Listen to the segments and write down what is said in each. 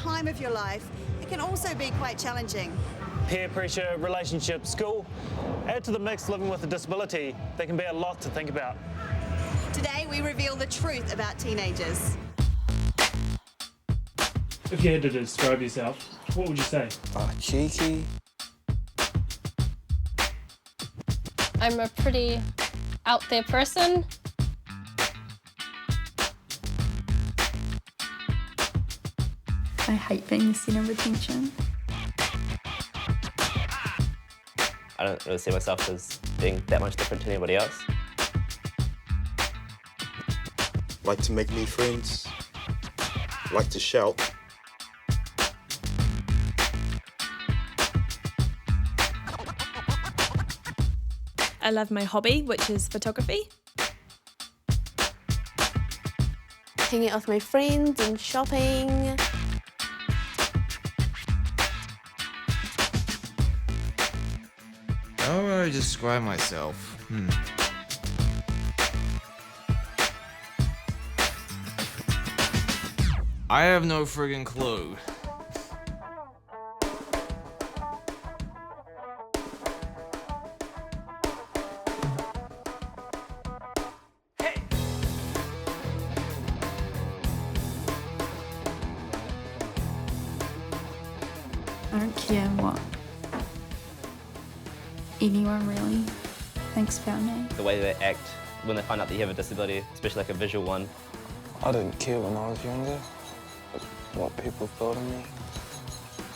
time of your life, it can also be quite challenging. Peer pressure, relationships, school. Add to the mix living with a disability, there can be a lot to think about. Today we reveal the truth about teenagers. If you had to describe yourself, what would you say? Cheeky. I'm a pretty out there person. I hate being the centre of attention. I don't really see myself as being that much different to anybody else. Like to make new friends. Like to shout. I love my hobby, which is photography. Hanging out with my friends and shopping. How would I describe myself? I have no friggin' clue. I don't care what anyone really thinks about me. The way they act when they find out that you have a disability, especially like a visual one. I didn't care when I was younger what people thought of me,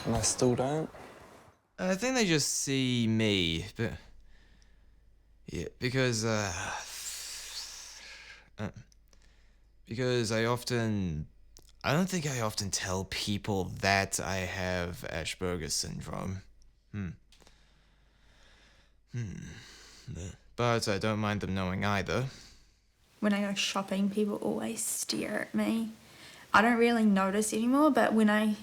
and I still don't. I think they just see me, but yeah, because I don't think I often tell people that I have Asperger's syndrome. But I don't mind them knowing either. When I go shopping, people always stare at me. I don't really notice anymore, but when I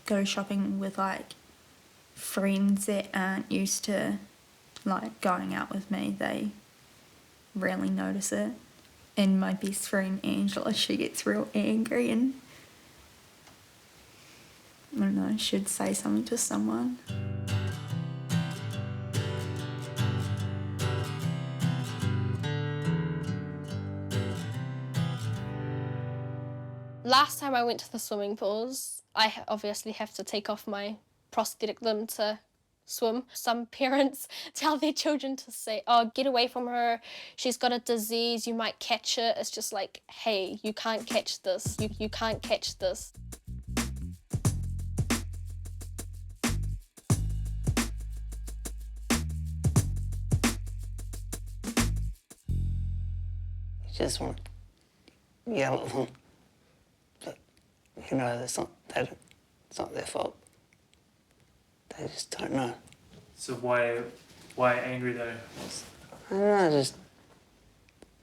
go shopping with like friends that aren't used to like going out with me, they really notice it. And my best friend Angela, she gets real angry and I don't know, I should say something to someone. Last time I went to the swimming pools, I obviously have to take off my prosthetic limb to swim. Some parents tell their children to say, oh, get away from her, she's got a disease, you might catch it. It's just like, hey, you can't catch this, you can't catch this. You just want to yell at them. But, you know, it's not their fault. They just don't know. So why angry though? I don't know,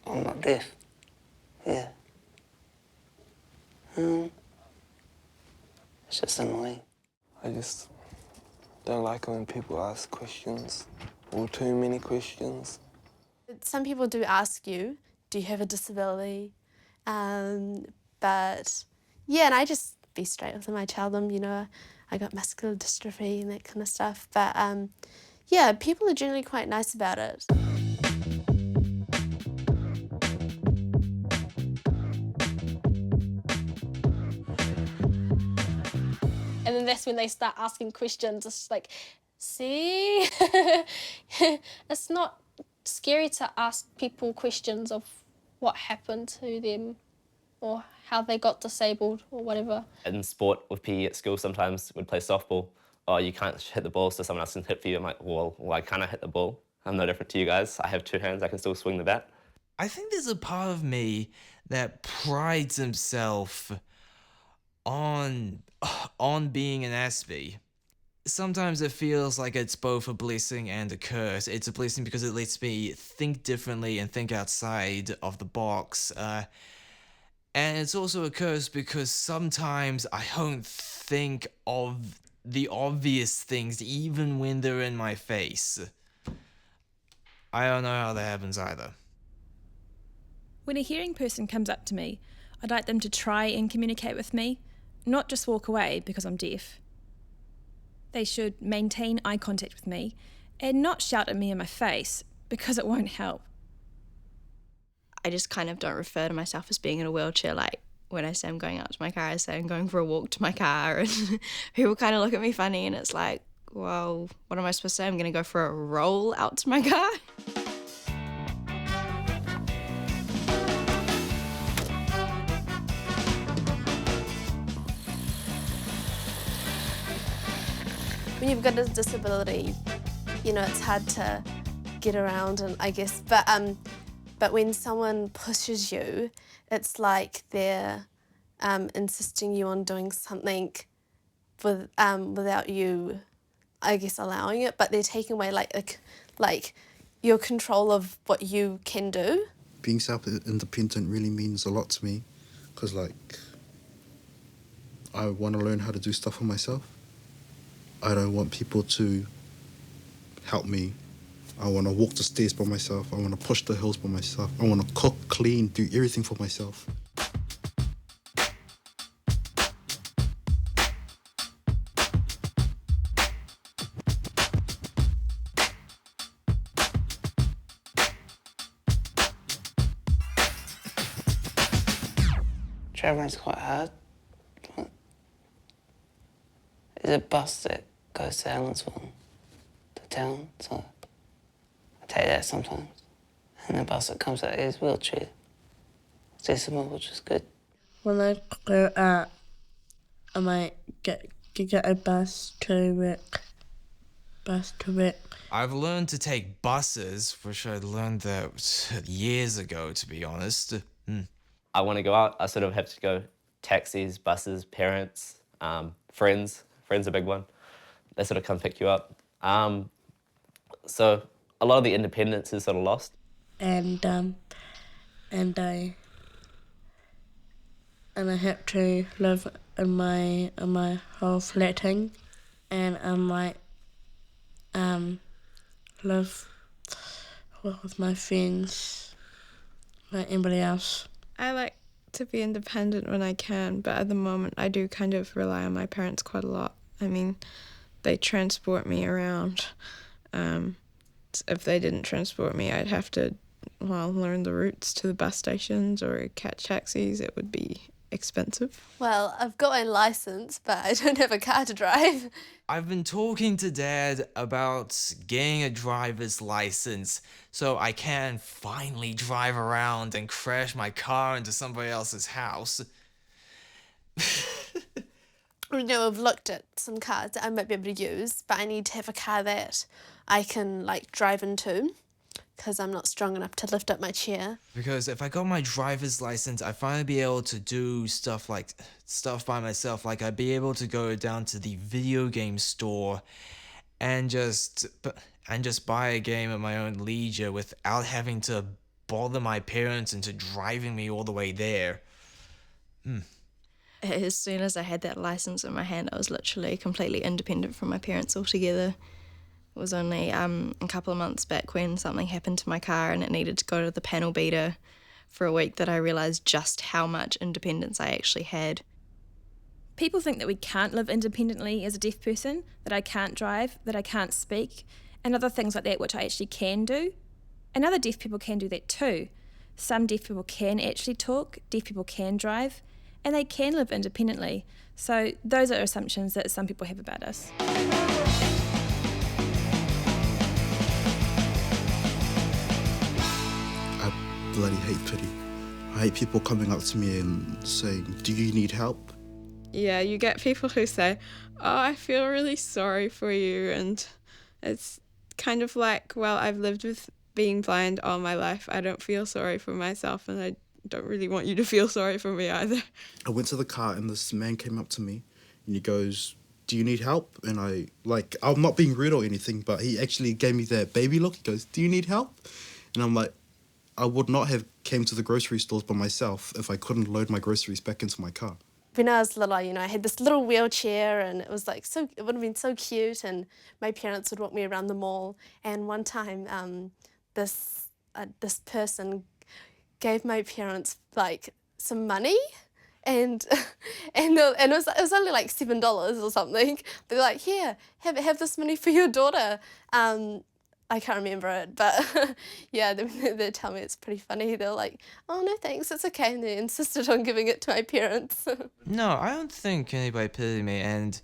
I'm not deaf. Yeah. It's just annoying. I just don't like it when people ask questions, or too many questions. Some people do ask you, do you have a disability? But yeah, and I just be straight with them. I tell them, you know, I got muscular dystrophy and that kind of stuff. But yeah, people are generally quite nice about it. And then that's when they start asking questions. It's like, see? It's not scary to ask people questions of what happened to them or how they got disabled or whatever. In sport with PE at school, sometimes we'd play softball. Oh, you can't hit the ball, so someone else can hit for you. I'm like, well, why can't I hit the ball? I'm no different to you guys. I have two hands, I can still swing the bat. I think there's a part of me that prides himself on being an Aspie. Sometimes it feels like it's both a blessing and a curse. It's a blessing because it lets me think differently and think outside of the box. And it's also a curse because sometimes I don't think of the obvious things even when they're in my face. I don't know how that happens either. When a hearing person comes up to me, I'd like them to try and communicate with me, not just walk away because I'm deaf. They should maintain eye contact with me and not shout at me in my face because it won't help. I just kind of don't refer to myself as being in a wheelchair. Like when I say I'm going out to my car, I say I'm going for a walk to my car, and people kind of look at me funny, and it's like, well, what am I supposed to say? I'm going to go for a roll out to my car? When you've got a disability, you know, it's hard to get around, and I guess, but when someone pushes you, it's like they're insisting you on doing something without you, I guess, allowing it, but they're taking away like your control of what you can do. Being self-independent really means a lot to me, because like I want to learn how to do stuff for myself. I don't want people to help me. I want to walk the stairs by myself. I want to push the hills by myself. I want to cook, clean, do everything for myself. Traveling's quite hard. There's a bus that goes to Allensville, to town, so I take that sometimes. And the bus that comes out is wheelchair accessible, which is good. When I go out, I might get a bus to work. I've learned to take buses, which I learned that years ago, to be honest. I want to go out, I sort of have to go taxis, buses, parents, friends. Friends are a big one. They sort of come pick you up. So a lot of the independence is sort of lost. And I have to live in my whole flatting, and I might live with my friends like anybody else. I like to be independent when I can, but at the moment I do kind of rely on my parents quite a lot. I mean, they transport me around. If they didn't transport me, I'd have to, learn the routes to the bus stations or catch taxis. It would be expensive. Well, I've got my license, but I don't have a car to drive. I've been talking to Dad about getting a driver's license so I can finally drive around and crash my car into somebody else's house. You know, I've looked at some cars that I might be able to use, but I need to have a car that I can drive into, because I'm not strong enough to lift up my chair. Because if I got my driver's license, I'd finally be able to do stuff by myself. Like I'd be able to go down to the video game store and just buy a game at my own leisure without having to bother my parents into driving me all the way there. As soon as I had that license in my hand, I was literally completely independent from my parents altogether. It was only a couple of months back when something happened to my car and it needed to go to the panel beater for a week that I realised just how much independence I actually had. People think that we can't live independently as a deaf person, that I can't drive, that I can't speak, and other things like that, which I actually can do. And other deaf people can do that too. Some deaf people can actually talk, deaf people can drive, and they can live independently. So those are assumptions that some people have about us. I bloody hate pity. I hate people coming up to me and saying, "Do you need help?" Yeah, you get people who say, "Oh, I feel really sorry for you," and it's kind of like, well, I've lived with being blind all my life. I don't feel sorry for myself, and I don't really want you to feel sorry for me either. I went to the car and this man came up to me and he goes, "Do you need help?" And I'm not being rude or anything, but he actually gave me that baby look. He goes, "Do you need help?" And I'm like, I would not have came to the grocery stores by myself if I couldn't load my groceries back into my car. When I was little, I had this little wheelchair, and it was it would have been so cute, and my parents would walk me around the mall. And one time, this person gave my parents some money, and it was only like $7 or something. They're like, here, have this money for your daughter. I can't remember it, but yeah, they tell me it's pretty funny. They're like, oh no thanks, it's okay, and they insisted on giving it to my parents. No, I don't think anybody pitied me, and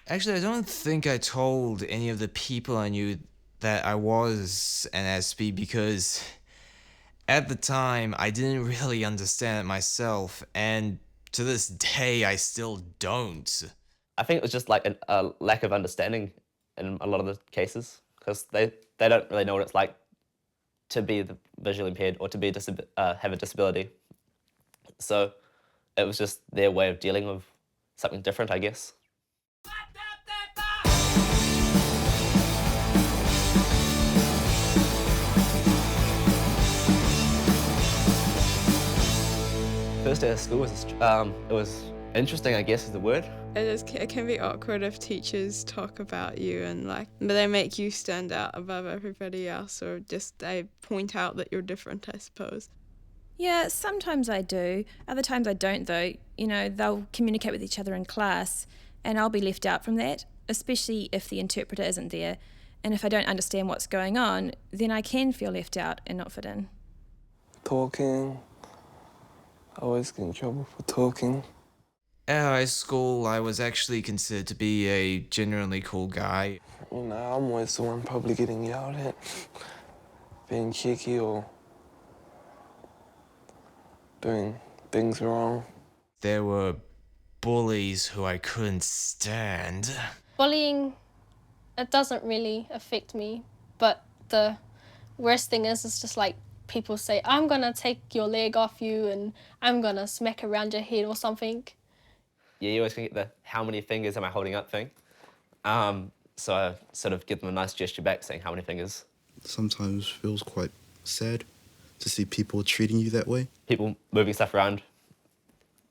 actually, I don't think I told any of the people I knew that I was an SB because at the time I didn't really understand it myself, and to this day I still don't. I think it was just like a lack of understanding in a lot of the cases, because they don't really know what it's like to be visually impaired or to be have a disability. So it was just their way of dealing with something different, I guess. First day of school was interesting, I guess is the word. It can be awkward if teachers talk about you and but they make you stand out above everybody else, or just they point out that you're different, I suppose. Yeah, sometimes I do. Other times I don't, though. You know, they'll communicate with each other in class, and I'll be left out from that, especially if the interpreter isn't there. And if I don't understand what's going on, then I can feel left out and not fit in. Talking. I always get in trouble for talking. At high school, I was actually considered to be a genuinely cool guy. Well, now I'm always the one probably getting yelled at, being cheeky or doing things wrong. There were bullies who I couldn't stand. Bullying, it doesn't really affect me, but the worst thing is it's just like people say, I'm gonna take your leg off you and I'm gonna smack around your head or something. Yeah, you always can get the how many fingers am I holding up thing. So I sort of give them a nice gesture back saying how many fingers. Sometimes feels quite sad to see people treating you that way. People moving stuff around,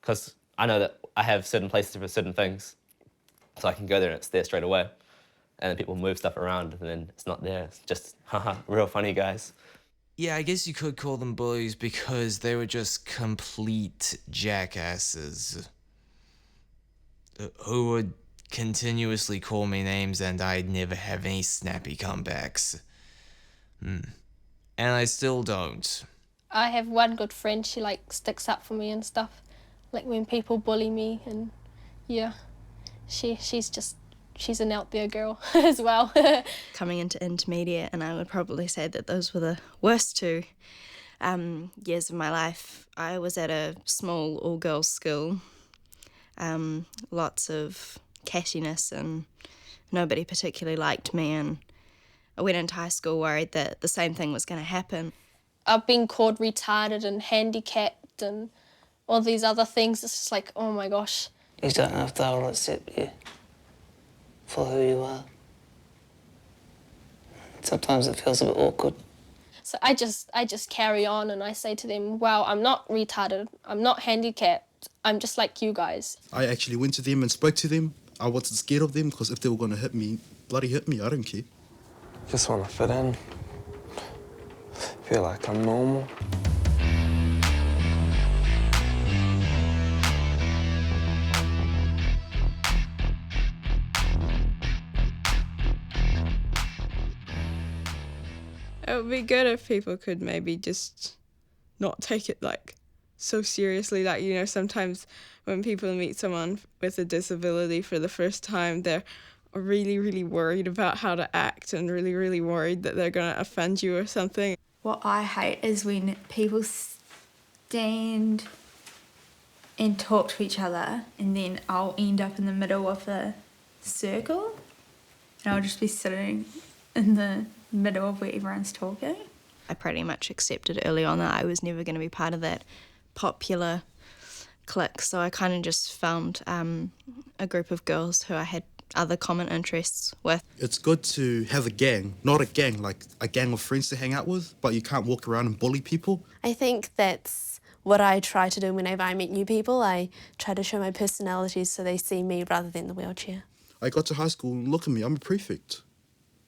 because I know that I have certain places for certain things, so I can go there and it's there straight away. And then people move stuff around and then it's not there. It's just, haha, real funny guys. Yeah, I guess you could call them bullies because they were just complete jackasses who would continuously call me names and I'd never have any snappy comebacks. And I still don't. I have one good friend, she sticks up for me and stuff. Like when people bully me, and yeah, she's an out there girl as well. Coming into intermediate, and I would probably say that those were the worst 2 years of my life. I was at a small all-girls school, lots of cattiness, and nobody particularly liked me, and I went into high school worried that the same thing was going to happen. I've been called retarded and handicapped and all these other things. It's just like, oh my gosh. You don't have to all accept you for who you are. Sometimes it feels a bit awkward. So I just carry on and I say to them, wow, I'm not retarded, I'm not handicapped, I'm just like you guys. I actually went to them and spoke to them. I wasn't scared of them because if they were going to hit me, bloody hit me, I don't care. Just want to fit in. Feel like I'm normal. It would be good if people could maybe just not take it so seriously. Sometimes when people meet someone with a disability for the first time, they're really, really worried about how to act and really, really worried that they're going to offend you or something. What I hate is when people stand and talk to each other and then I'll end up in the middle of the circle and I'll just be sitting in the middle of where everyone's talking. I pretty much accepted early on that I was never going to be part of that popular clique, so I kind of just found a group of girls who I had other common interests with. It's good to have a gang, not a gang like a gang of friends to hang out with, but you can't walk around and bully people. I think that's what I try to do whenever I meet new people. I try to show my personality so they see me rather than the wheelchair. I got to high school and look at me, I'm a prefect.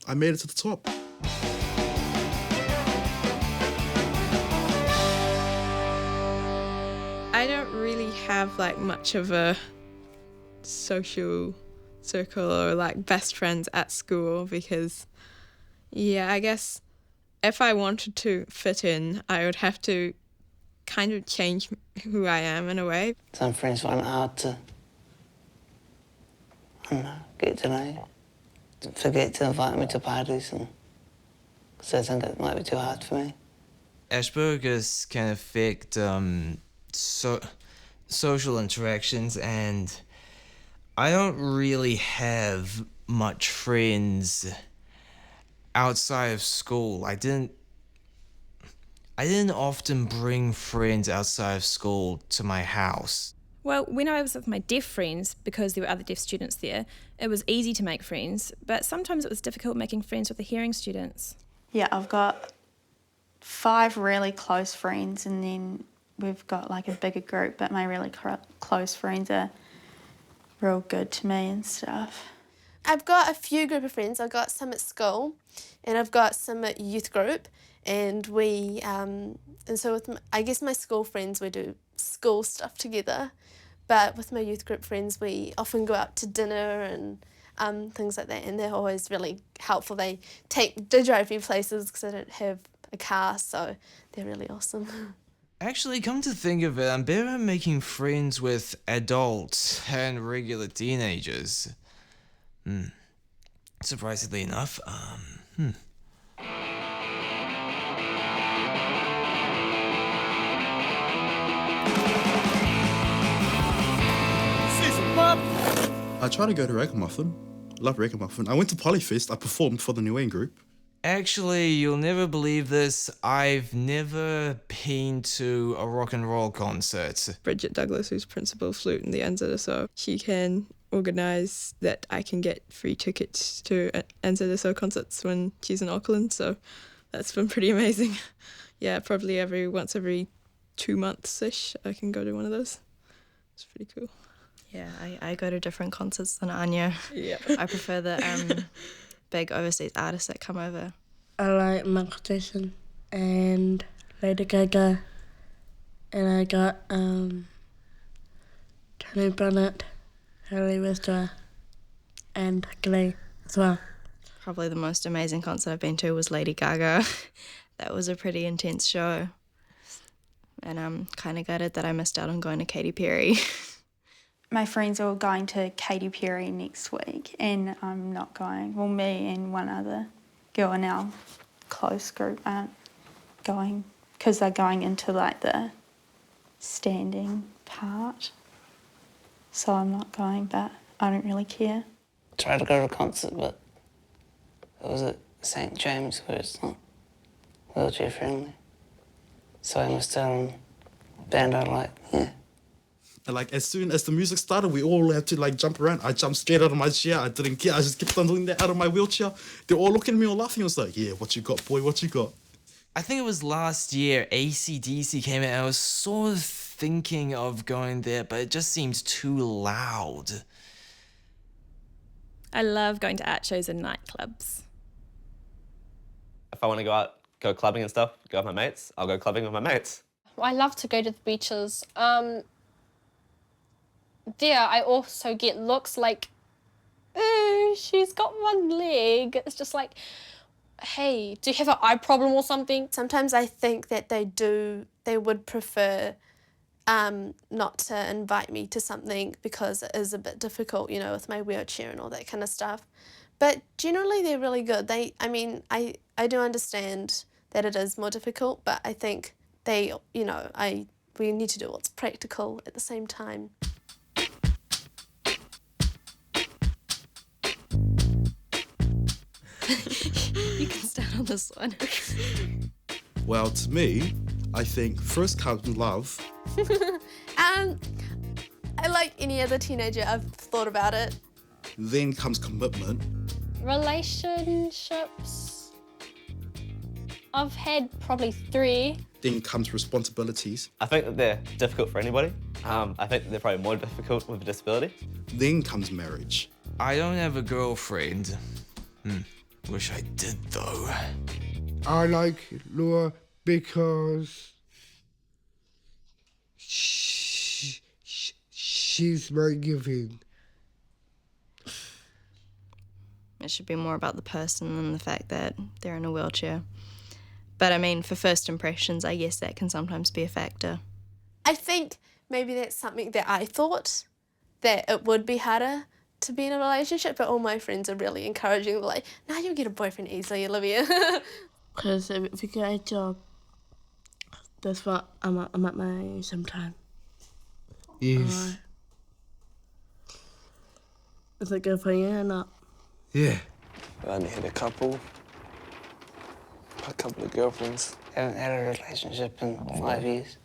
I made it to the top. have like much of a social circle or like best friends at school because, yeah, I guess if I wanted to fit in, I would have to kind of change who I am in a way. Some friends find it hard to, I don't know, get to know you. Forget to invite me to parties, and so I think it might be too hard for me. Asperger's can affect social interactions, and I don't really have much friends outside of school. I didn't often bring friends outside of school to my house. Well, when I was with my deaf friends, because there were other deaf students there, it was easy to make friends, but sometimes it was difficult making friends with the hearing students. Yeah, I've got 5 really close friends, and then we've got like a bigger group, but my really close friends are real good to me and stuff. I've got a few group of friends. I've got some at school and I've got some at youth group, and we and so with I guess my school friends, we do school stuff together, but with my youth group friends we often go out to dinner and things like that, and they're always really helpful. They drive me places because I don't have a car, so they're really awesome. Actually, come to think of it, I'm better at making friends with adults and regular teenagers. Surprisingly enough, I try to go to Ragamuffin. Love Ragamuffin. I went to Polyfest. I performed for the New Wayne group. Actually, you'll never believe this. I've never been to a rock and roll concert. Bridget Douglas, who's principal flute in the NZSO, she can organise that I can get free tickets to NZSO concerts when she's in Auckland, so that's been pretty amazing. Yeah, probably once every 2 months-ish I can go to one of those. It's pretty cool. Yeah, I go to different concerts than Anya. Yeah. I prefer the big overseas artists that come over. I like Michael Jackson and Lady Gaga, and I got Tony Bennett, Haley Wester, and Glee as well. Probably the most amazing concert I've been to was Lady Gaga. That was a pretty intense show. And I'm kind of gutted that I missed out on going to Katy Perry. My friends are all going to Katy Perry next week, and I'm not going. Well, me and one other girl in our close group aren't going because they're going into like the standing part. So I'm not going, but I don't really care. Tried to go to a concert, but it was at St. James, where it's not wheelchair friendly. So I missed out on a band I like, yeah. And like as soon as the music started, we all had to like jump around. I jumped straight out of my chair. I didn't care. I just kept on doing that out of my wheelchair. They're all looking at me all laughing. I was like, yeah, what you got, boy? What you got? I think it was last year, AC/DC came out. I was sort of thinking of going there, but it just seems too loud. I love going to art shows and nightclubs. If I want to go clubbing and stuff, go with my mates, I'll go clubbing with my mates. I love to go to the beaches. There, I also get looks like, oh, she's got one leg. It's just like, hey, do you have an eye problem or something? Sometimes I think that they would prefer not to invite me to something because it is a bit difficult, you know, with my wheelchair and all that kind of stuff. But generally they're really good. I do understand that it is more difficult, but I think we need to do what's practical at the same time. You can start on this one. Well, to me, I think first comes love. Like any other teenager, I've thought about it. Then comes commitment. Relationships. I've had probably 3. Then comes responsibilities. I think that they're difficult for anybody. I think that they're probably more difficult with a disability. Then comes marriage. I don't have a girlfriend. Wish I did, though. I like Laura because she's very giving. It should be more about the person than the fact that they're in a wheelchair. But I mean, for first impressions, I guess that can sometimes be a factor. I think maybe that's something that I thought, that it would be harder to be in a relationship, but all my friends are really encouraging. They're like, "No, you'll get a boyfriend easily, Olivia." Because if you get a job, that's what I'm at my age sometime. Yes. Is it good for you or not? Yeah. I only had a couple of girlfriends. Haven't had a relationship in 5 years.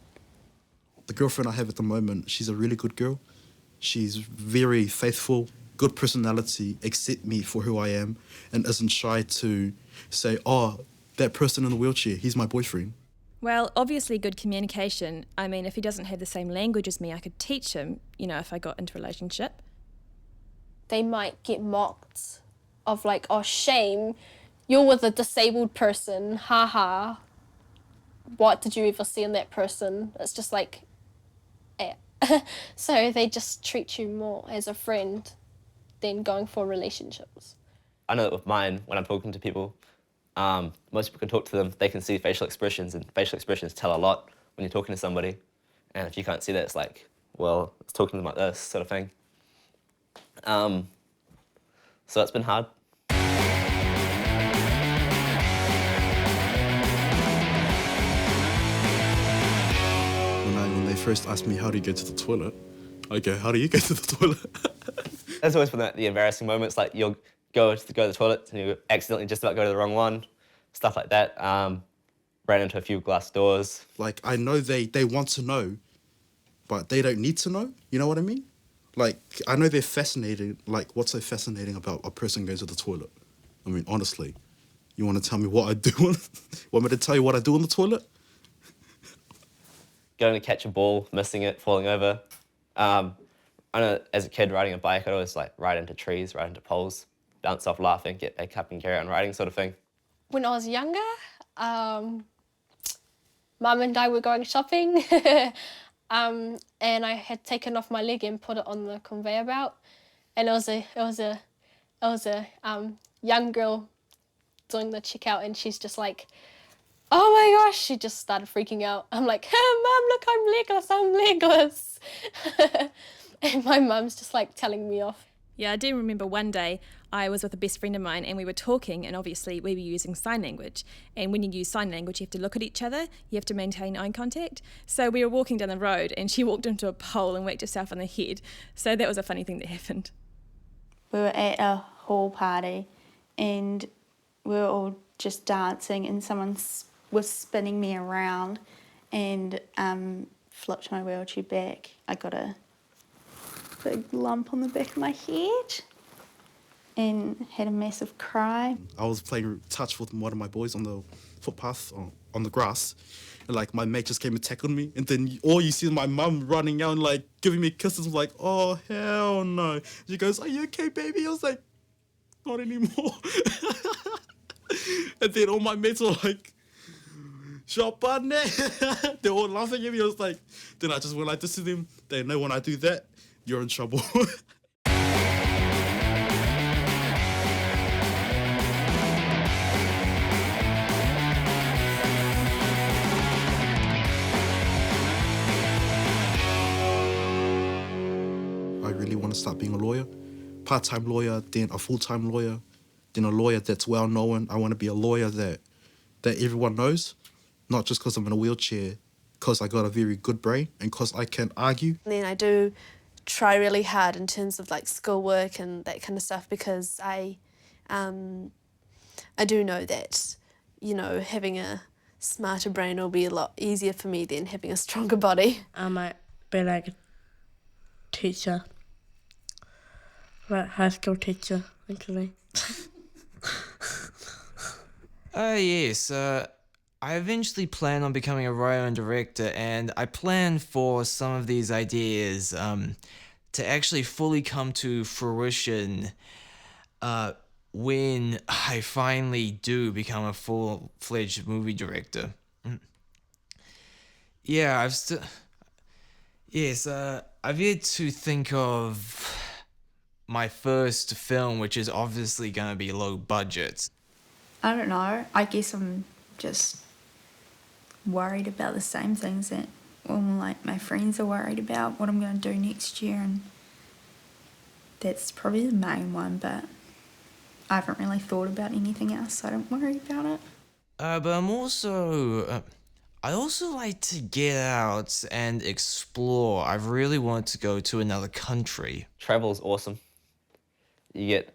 The girlfriend I have at the moment, she's a really good girl. She's very faithful, good personality, accept me for who I am, and isn't shy to say, oh, that person in the wheelchair, he's my boyfriend. Well, obviously good communication. I mean, if he doesn't have the same language as me, I could teach him, you know, if I got into a relationship. They might get mocked of like, oh, shame, you're with a disabled person, haha. What did you ever see in that person? It's just like, eh. So they just treat you more as a friend than going for relationships. I know that with mine, when I'm talking to people, most people can talk to them, they can see facial expressions, and facial expressions tell a lot when you're talking to somebody. And if you can't see that, it's like, well, it's talking to them like this sort of thing. So it's been hard. When they first asked me how do you go to the toilet, I go, how do you go to the toilet? That's always been the embarrassing moments, like you'll go to the toilet and you accidentally just about go to the wrong one, stuff like that. Ran into a few glass doors. Like, I know they want to know, but they don't need to know, you know what I mean? Like, I know they're fascinated, like, what's so fascinating about a person going to the toilet? I mean, honestly, you want to tell me what I do? Want me to tell you what I do on the toilet? Going to catch a ball, missing it, falling over. I know as a kid riding a bike, I'd always like ride into trees, ride into poles, bounce off laughing, get back up and carry on riding sort of thing. When I was younger, Mum and I were going shopping and I had taken off my leg and put it on the conveyor belt, and it was a young girl doing the checkout, and she's just like, oh my gosh, she just started freaking out. I'm like, hey, Mum, look, I'm legless. And my mum's just like telling me off. Yeah, I do remember one day I was with a best friend of mine and we were talking, and obviously we were using sign language. And when you use sign language, you have to look at each other, you have to maintain eye contact. So we were walking down the road and she walked into a pole and whacked herself on the head. So that was a funny thing that happened. We were at a hall party and we were all just dancing, and someone was spinning me around and flipped my wheelchair back. I got a big lump on the back of my head and had a massive cry. I was playing touch with one of my boys on the footpath, on the grass, and like my mate just came and tackled me, and then all you see is my mum running out and like giving me kisses. I'm like, oh hell no. She goes, are you okay, baby? I was like, not anymore. And then all my mates were like, Shopane. They're all laughing at me. I was like, then I just went like this to them. They know when I do that, you're in trouble. I really want to start being a lawyer. Part-time lawyer, then a full-time lawyer, then a lawyer that's well-known. I want to be a lawyer that everyone knows, not just because I'm in a wheelchair, because I got a very good brain and because I can argue. And then I do try really hard in terms of like schoolwork and that kind of stuff, because I do know that, you know, having a smarter brain will be a lot easier for me than having a stronger body. I might be like a teacher, like high school teacher, actually. Yes, I eventually plan on becoming a writer and director, and I plan for some of these ideas to actually fully come to fruition when I finally do become a full-fledged movie director. Yeah, I've yet to think of my first film, which is obviously going to be low budget. I don't know. I guess I'm just worried about the same things that all like my friends are worried about, what I'm going to do next year, and that's probably the main one, but I haven't really thought about anything else, so I don't worry about it. But I'm also... I also like to get out and explore. I really want to go to another country. Travel's awesome. You get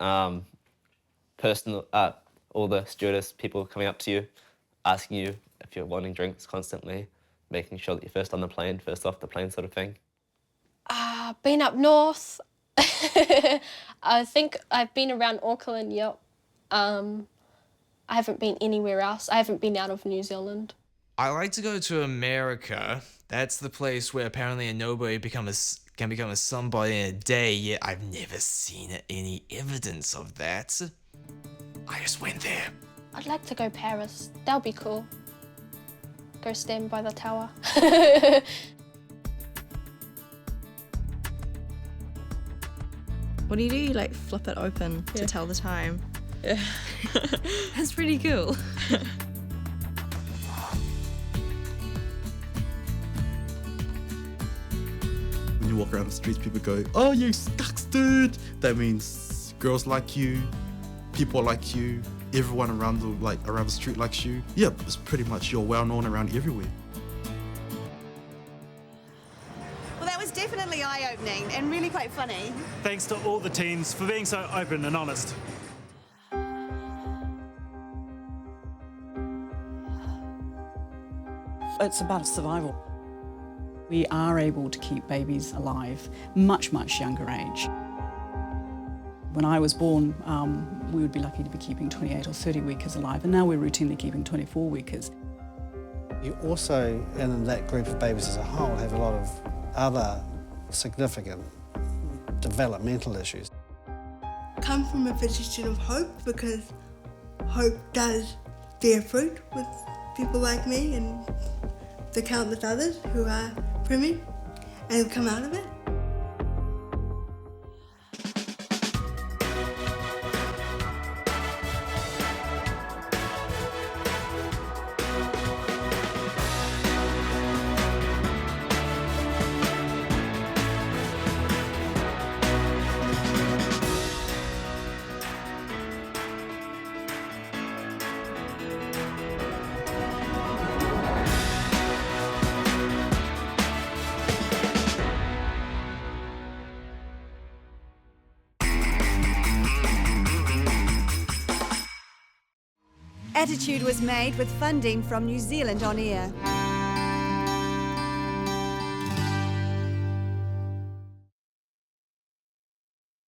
personal, all the stewardess people coming up to you, asking you if you're wanting drinks constantly, making sure that you're first on the plane, first off the plane sort of thing. Been up north. I think I've been around Auckland, yep. I haven't been anywhere else. I haven't been out of New Zealand. I like to go to America. That's the place where apparently a nobody can become a somebody in a day, yet I've never seen any evidence of that. I just went there. I'd like to go Paris. That'll be cool. Go stand by the tower. What do? You like flip it open to tell the time? Yeah. That's pretty cool. When you walk around the streets, people go, "Oh, you sucks, dude." That means girls like you, people like you, everyone around the street likes you. Yep, it's pretty much you're well known around everywhere. Well, that was definitely eye-opening and really quite funny. Thanks to all the teens for being so open and honest. It's about survival. We are able to keep babies alive much, much younger age. When I was born, we would be lucky to be keeping 28 or 30 weekers alive, and now we're routinely keeping 24 weekers. You also, in that group of babies as a whole, have a lot of other significant developmental issues. Come from a position of hope, because hope does bear fruit with people like me and the countless others who are preemie and who come out of it. Attitude was made with funding from New Zealand On Air.